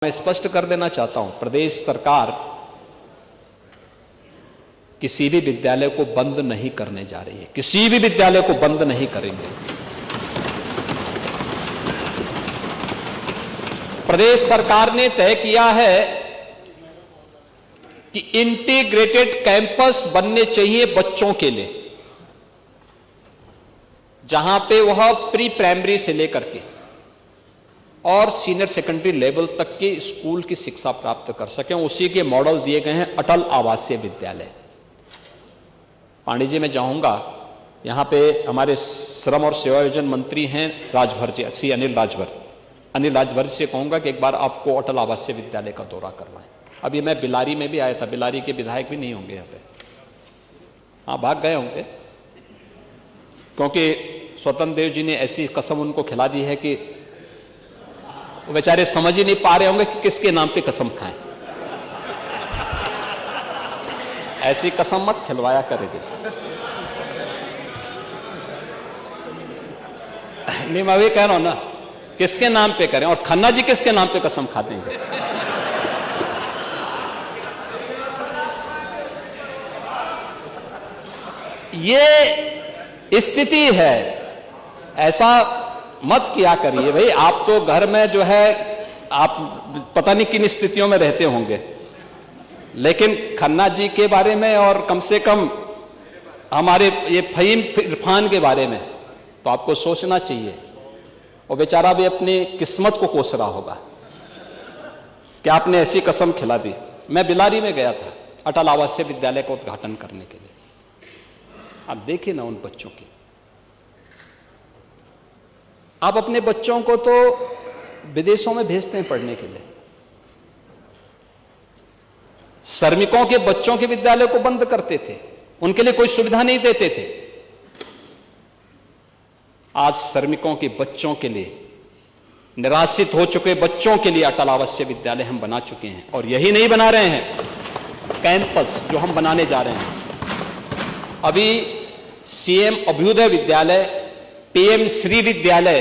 मैं स्पष्ट कर देना चाहता हूं, प्रदेश सरकार किसी भी विद्यालय को बंद नहीं करने जा रही है, किसी भी विद्यालय को बंद नहीं करेंगे। प्रदेश सरकार ने तय किया है कि इंटीग्रेटेड कैंपस बनने चाहिए बच्चों के लिए, जहां पे वह प्री प्राइमरी से लेकर के और सीनियर सेकेंडरी लेवल तक के स्कूल की शिक्षा प्राप्त कर सकें। उसी के मॉडल दिए गए हैं अटल आवासीय विद्यालय। पांडे जी, मैं जाऊंगा, यहां पे हमारे श्रम और सेवायोजन मंत्री हैं राजभर जी, श्री अनिल राजभर से कहूंगा कि एक बार आपको अटल आवासीय विद्यालय का दौरा करवाएं। अभी मैं बिलारी में भी आया था, बिलारी के विधायक भी नहीं होंगे यहाँ पे, हाँ भाग गए होंगे, क्योंकि स्वतंत्र देव जी ने ऐसी कसम उनको खिला दी है कि वो बेचारे समझ ही नहीं पा रहे होंगे कि किसके नाम पे कसम खाएं। ऐसी कसम मत खिलवाया करेंगे। नहीं, मैं वही कह रहा हूं ना, किसके नाम पे करें, और खन्ना जी किसके नाम पे कसम खा देंगे। ये स्थिति है, ऐसा मत किया करिए भाई। आप तो घर में जो है, आप पता नहीं किन स्थितियों में रहते होंगे, लेकिन खन्ना जी के बारे में और कम से कम हमारे ये फहीम इरफान के बारे में तो आपको सोचना चाहिए। और बेचारा भी अपनी किस्मत को कोस रहा होगा कि आपने ऐसी कसम खिला दी। मैं बिलारी में गया था अटल आवासीय विद्यालय का उद्घाटन करने के लिए। आप देखिए ना उन बच्चों की, आप अपने बच्चों को तो विदेशों में भेजते हैं पढ़ने के लिए, श्रमिकों के बच्चों के विद्यालय को बंद करते थे, उनके लिए कोई सुविधा नहीं देते थे। आज श्रमिकों के बच्चों के लिए, निराश्रित हो चुके बच्चों के लिए अटल आवासीय विद्यालय हम बना चुके हैं। और यही नहीं बना रहे हैं, कैंपस जो हम बनाने जा रहे हैं, अभी सीएम अभ्युदय विद्यालय, पीएम श्री विद्यालय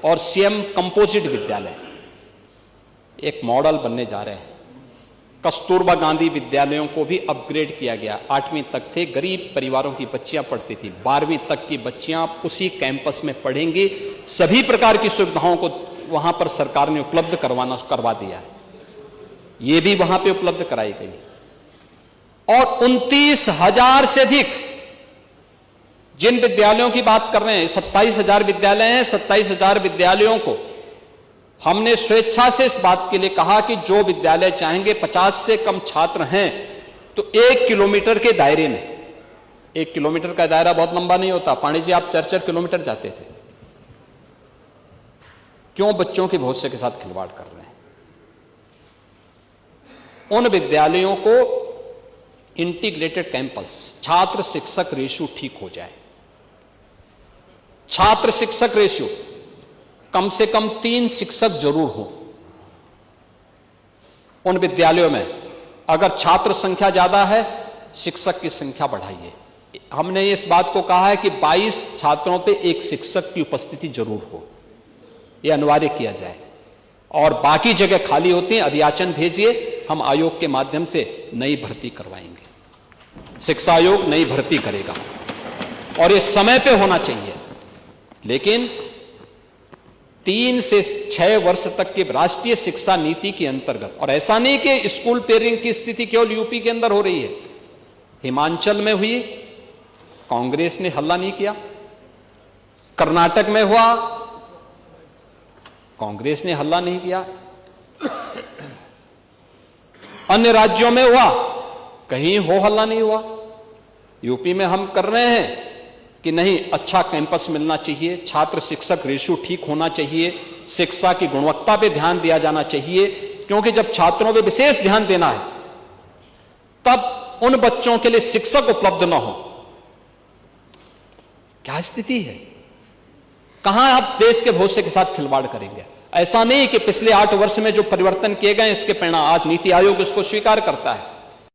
और सीएम कंपोजिट विद्यालय एक मॉडल बनने जा रहे हैं। कस्तूरबा गांधी विद्यालयों को भी अपग्रेड किया गया। 8वीं तक थे, गरीब परिवारों की बच्चियां पढ़ती थी, 12वीं तक की बच्चियां उसी कैंपस में पढ़ेंगी। सभी प्रकार की सुविधाओं को वहां पर सरकार ने उपलब्ध करवा दिया है, ये भी वहां पे उपलब्ध कराई गई। और 29,000 से अधिक जिन विद्यालयों की बात कर रहे हैं, 27,000 विद्यालय हैं, 27,000 विद्यालयों को हमने स्वेच्छा से इस बात के लिए कहा कि जो विद्यालय चाहेंगे, 50 से कम छात्र हैं तो 1 किलोमीटर के दायरे में, 1 किलोमीटर का दायरा बहुत लंबा नहीं होता। पांडे जी, आप 4-4 किलोमीटर जाते थे, क्यों बच्चों के भविष्य के साथ खिलवाड़ कर रहे हैं। उन विद्यालयों को इंटीग्रेटेड कैंपस, छात्र शिक्षक रेशियो ठीक हो जाए, छात्र शिक्षक रेशियो कम से कम 3 शिक्षक जरूर हो उन विद्यालयों में। अगर छात्र संख्या ज्यादा है, शिक्षक की संख्या बढ़ाइए। हमने इस बात को कहा है कि 22 छात्रों पे 1 शिक्षक की उपस्थिति जरूर हो, यह अनिवार्य किया जाए। और बाकी जगह खाली होती हैं, अधियाचन भेजिए, हम आयोग के माध्यम से नई भर्ती करवाएंगे। शिक्षा आयोग नई भर्ती करेगा और ये समय पे होना चाहिए। लेकिन 3 से 6 वर्ष तक के राष्ट्रीय शिक्षा नीति के अंतर्गत, और ऐसा नहीं कि स्कूल पेयरिंग की स्थिति केवल यूपी के अंदर हो रही है, हिमाचल में हुई, कांग्रेस ने हल्ला नहीं किया। कर्नाटक में हुआ, कांग्रेस ने हल्ला नहीं किया। अन्य राज्यों में हुआ, कहीं हो हल्ला नहीं हुआ। यूपी में हम कर रहे हैं कि नहीं, अच्छा कैंपस मिलना चाहिए, छात्र शिक्षक रेशियो ठीक होना चाहिए, शिक्षा की गुणवत्ता पे ध्यान दिया जाना चाहिए, क्योंकि जब छात्रों पे विशेष ध्यान देना है तब उन बच्चों के लिए शिक्षक उपलब्ध ना हो। क्या स्थिति है, कहां आप देश के भविष्य के साथ खिलवाड़ करेंगे। ऐसा नहीं कि पिछले 8 वर्ष में जो परिवर्तन किए गए इसके परिणाम, आज नीति आयोग इसको स्वीकार करता है।